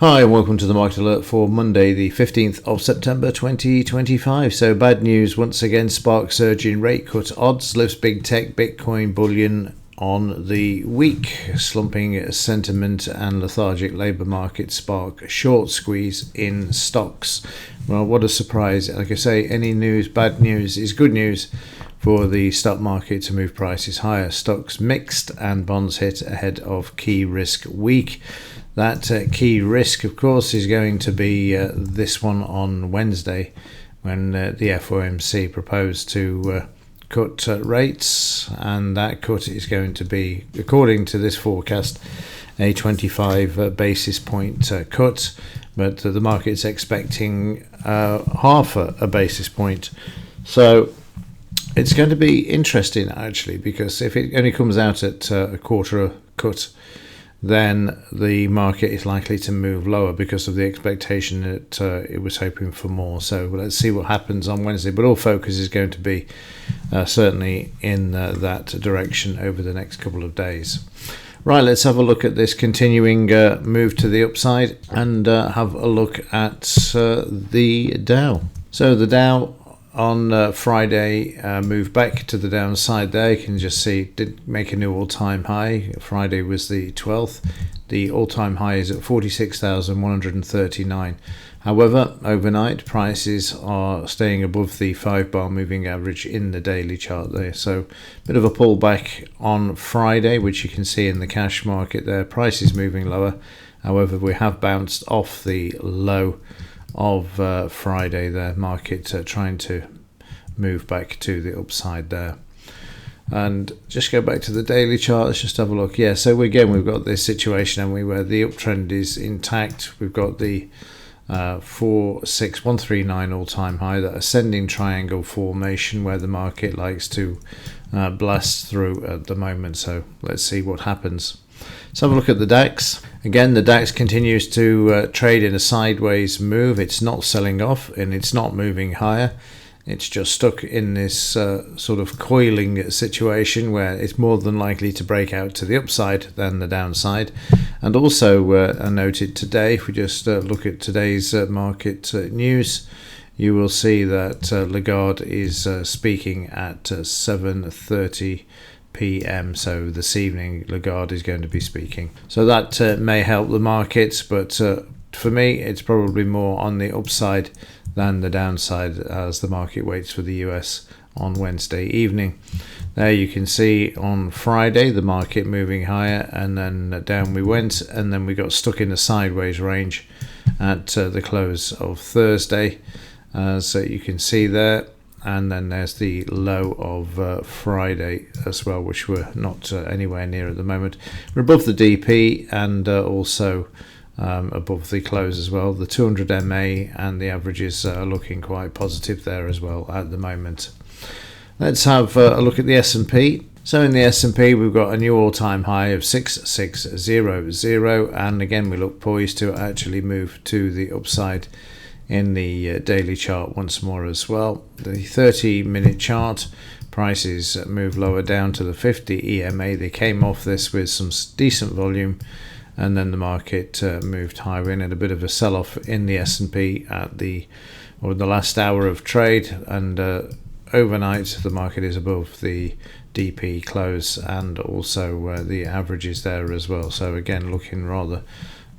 Hi and welcome to the Market Alert for Monday the 15th of September 2025. So bad news once again, spark surge in rate cut odds, lifts big tech, Bitcoin, bullion on the week. Slumping sentiment and lethargic labour market spark short squeeze in stocks. Well, what a surprise. Like I say, any news, bad news is good news for the stock market to move prices higher. Stocks mixed and bonds hit ahead of key risk week. That key risk, of course, is going to be this one on Wednesday when the FOMC proposed to cut rates, and that cut is going to be, according to this forecast, a 25 basis point cut, but the market's expecting half a basis point. So it's going to be interesting, actually, because if it only comes out at a quarter cut, then the market is likely to move lower because of the expectation that it was hoping for more. So let's see what happens on Wednesday. But all focus is going to be certainly in that direction over the next couple of days. Right, let's have a look at this continuing move to the upside and have a look at the Dow. So the Dow on Friday moved back to the downside there. You can just see it did make a new all-time high. Friday was the 12th. The all-time high is at 46,139. However, overnight prices are staying above the 5-bar moving average in the daily chart there. So a bit of a pullback on Friday, which you can see in the cash market there. Prices moving lower. However, we have bounced off the low of Friday there. Market trying to move back to the upside there. And just go back to the daily chart. Let's just have a look. Yeah, so we've got this situation, and where the uptrend is intact. We've got the 46139 all-time high, that ascending triangle formation where the market likes to blast through at the moment. So let's see what happens. Let's have a look at the DAX. Again, the DAX continues to trade in a sideways move. It's not selling off and it's not moving higher. It's just stuck in this sort of coiling situation where it's more than likely to break out to the upside than the downside. And also I noted today, if we just look at today's market news, you will see that Lagarde is speaking at 7:30 p.m. So this evening Lagarde is going to be speaking. So that may help the markets, but for me it's probably more on the upside than the downside as the market waits for the US on Wednesday evening. There you can see on Friday the market moving higher, and then down we went, and then we got stuck in a sideways range at the close of Thursday, so you can see there. And then there's the low of Friday as well, which we're not anywhere near at the moment. We're above the DP and also above the close as well. The 200 MA and the averages are looking quite positive there as well at the moment. Let's have a look at the S&P. So in the S&P, we've got a new all-time high of 6600, and again we look poised to actually move to the upside in the daily chart once more as well. The 30-minute chart, prices move lower down to the 50 EMA. They came off this with some decent volume, and then the market moved higher in, and a bit of a sell-off in the S&P at the last hour of trade, and overnight the market is above the DP close and also the averages there as well. So again, looking rather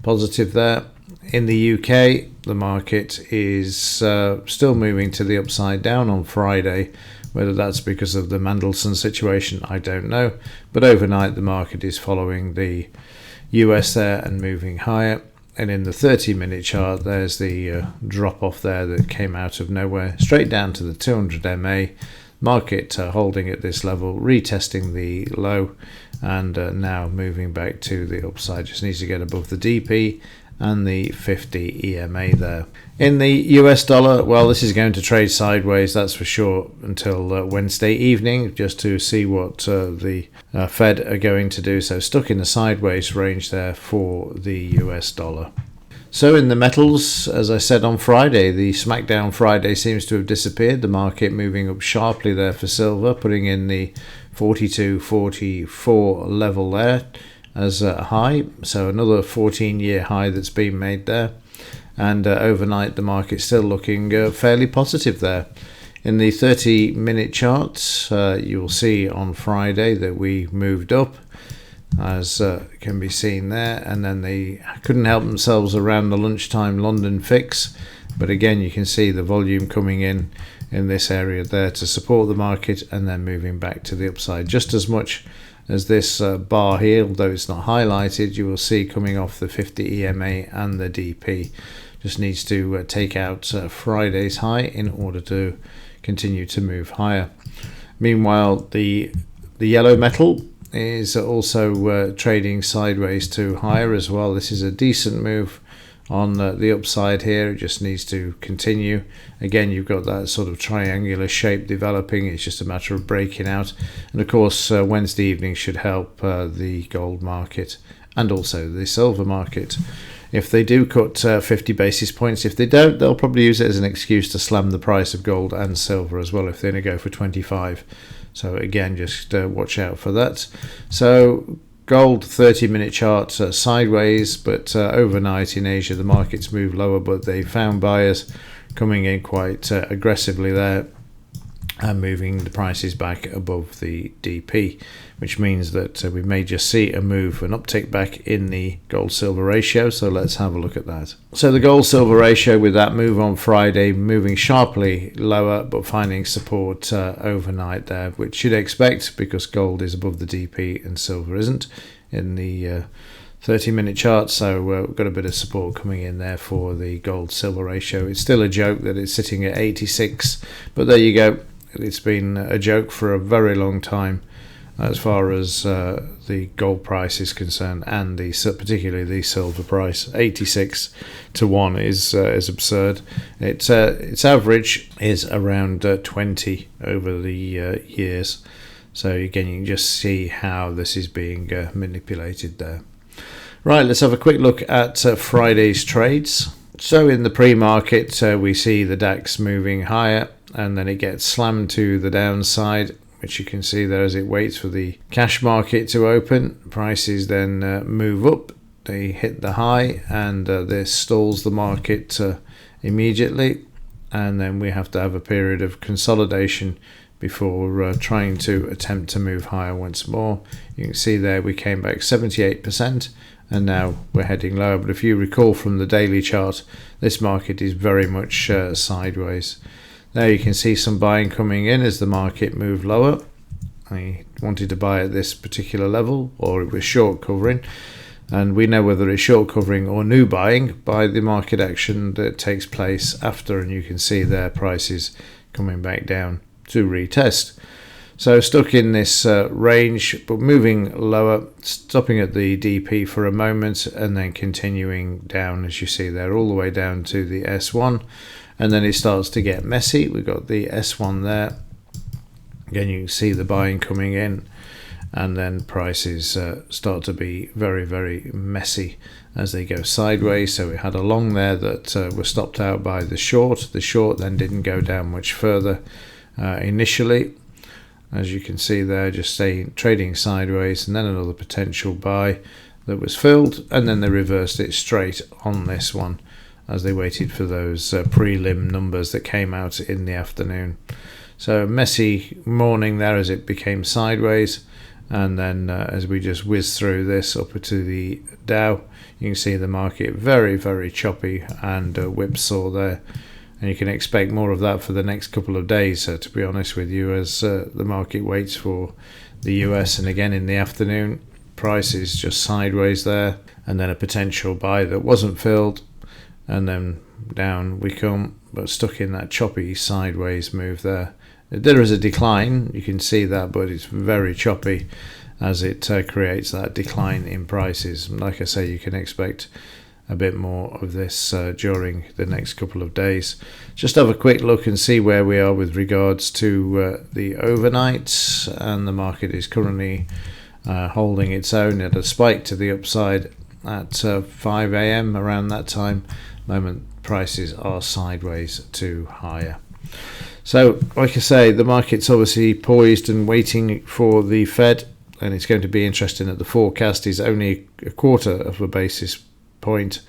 positive there. In the UK, the market is still moving to the upside down on Friday. Whether that's because of the Mandelson situation, I don't know. But overnight, the market is following the US there and moving higher. And in the 30-minute chart, there's the drop-off there that came out of nowhere, straight down to the 200 MA. Market holding at this level, retesting the low, and now moving back to the upside. Just needs to get above the DP and the 50 EMA there. In the US dollar, well, this is going to trade sideways, that's for sure, until Wednesday evening, just to see what the Fed are going to do. So stuck in the sideways range there for the US dollar. So in the metals, as I said on Friday, the Smackdown Friday seems to have disappeared. The market moving up sharply there for silver, putting in the 42.44 level there. as a high, so another 14-year high that's been made there. And overnight the market's still looking fairly positive there. In the 30-minute chart, you'll see on Friday that we moved up, as can be seen there, and then they couldn't help themselves around the lunchtime London fix, but again you can see the volume coming in this area there to support the market, and then moving back to the upside just as much as this bar here, although it's not highlighted. You will see coming off the 50 EMA and the DP. Just needs to take out Friday's high in order to continue to move higher. Meanwhile, the yellow metal is also trading sideways to higher as well. This is a decent move on the upside here. It just needs to continue. Again, you've got that sort of triangular shape developing. It's just a matter of breaking out, and of course Wednesday evening should help the gold market and also the silver market. If they do cut 50 basis points, if they don't, they'll probably use it as an excuse to slam the price of gold and silver as well if they're going to go for 25. So again, just watch out for that. So gold 30-minute chart sideways, but overnight in Asia the markets moved lower, but they found buyers coming in quite aggressively there and moving the prices back above the DP, which means that we may just see an uptick back in the gold-silver ratio. So let's have a look at that. So the gold-silver ratio, with that move on Friday, moving sharply lower but finding support overnight there, which you'd expect because gold is above the DP and silver isn't in the 30-minute chart. So we've got a bit of support coming in there for the gold-silver ratio. It's still a joke that it's sitting at 86, but there you go. It's been a joke for a very long time as far as the gold price is concerned, and particularly the silver price. 86 to 1 is absurd. Its average is around 20 over the years. So again, you can just see how this is being manipulated there. Right, let's have a quick look at Friday's trades. So in the pre-market, we see the DAX moving higher, and then it gets slammed to the downside, which you can see there as it waits for the cash market to open. Prices then move up, they hit the high, and this stalls the market immediately, and then we have to have a period of consolidation before trying to attempt to move higher once more. You can see there we came back 78%, and now we're heading lower. But if you recall from the daily chart, this market is very much sideways. There you can see some buying coming in as the market moved lower. I wanted to buy at this particular level, or it was short covering, and we know whether it's short covering or new buying by the market action that takes place after, and you can see their prices coming back down to retest. So stuck in this range, but moving lower, stopping at the DP for a moment, and then continuing down, as you see there, all the way down to the S1. And then it starts to get messy. We've got the S1 there. Again, you can see the buying coming in, and then prices start to be very, very messy as they go sideways. So we had a long there that was stopped out by the short. The short then didn't go down much further initially. As you can see there, just trading sideways, and then another potential buy that was filled, and then they reversed it straight on this one as they waited for those prelim numbers that came out in the afternoon. So messy morning there as it became sideways, and then as we just whiz through this up to the Dow, you can see the market very, very choppy and whipsaw there. And you can expect more of that for the next couple of days, to be honest with you, as the market waits for the US. And again in the afternoon, prices just sideways there, and then a potential buy that wasn't filled, and then down we come, but stuck in that choppy sideways move there. There is a decline, you can see that, but it's very choppy as it creates that decline in prices. Like I say, you can expect a bit more of this during the next couple of days. Just have a quick look and see where we are with regards to the overnight, and the market is currently holding its own at a spike to the upside at 5 a.m. around that time. Moment prices are sideways to higher. So like I say, the market's obviously poised and waiting for the Fed. and it's going to be interesting that the forecast is only a quarter of a basis point.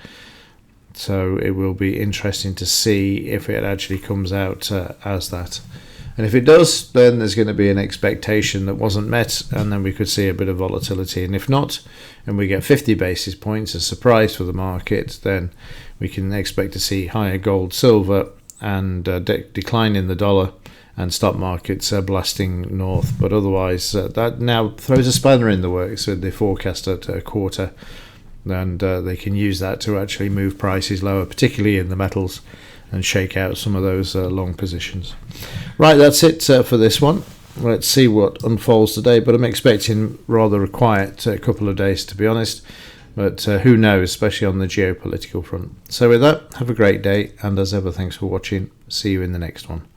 So it will be interesting to see if it actually comes out as that. And if it does, then there's going to be an expectation that wasn't met, and then we could see a bit of volatility. And if not, and we get 50 basis points, a surprise for the market, then we can expect to see higher gold, silver, and decline in the dollar, and stock markets blasting north. But otherwise, that now throws a spanner in the works with the forecast at a quarter, and they can use that to actually move prices lower, particularly in the metals, and shake out some of those long positions. Right, that's it for this one. Let's see what unfolds today, but I'm expecting rather a quiet couple of days, to be honest. But who knows, especially on the geopolitical front. So with that, have a great day, and as ever, thanks for watching. See you in the next one.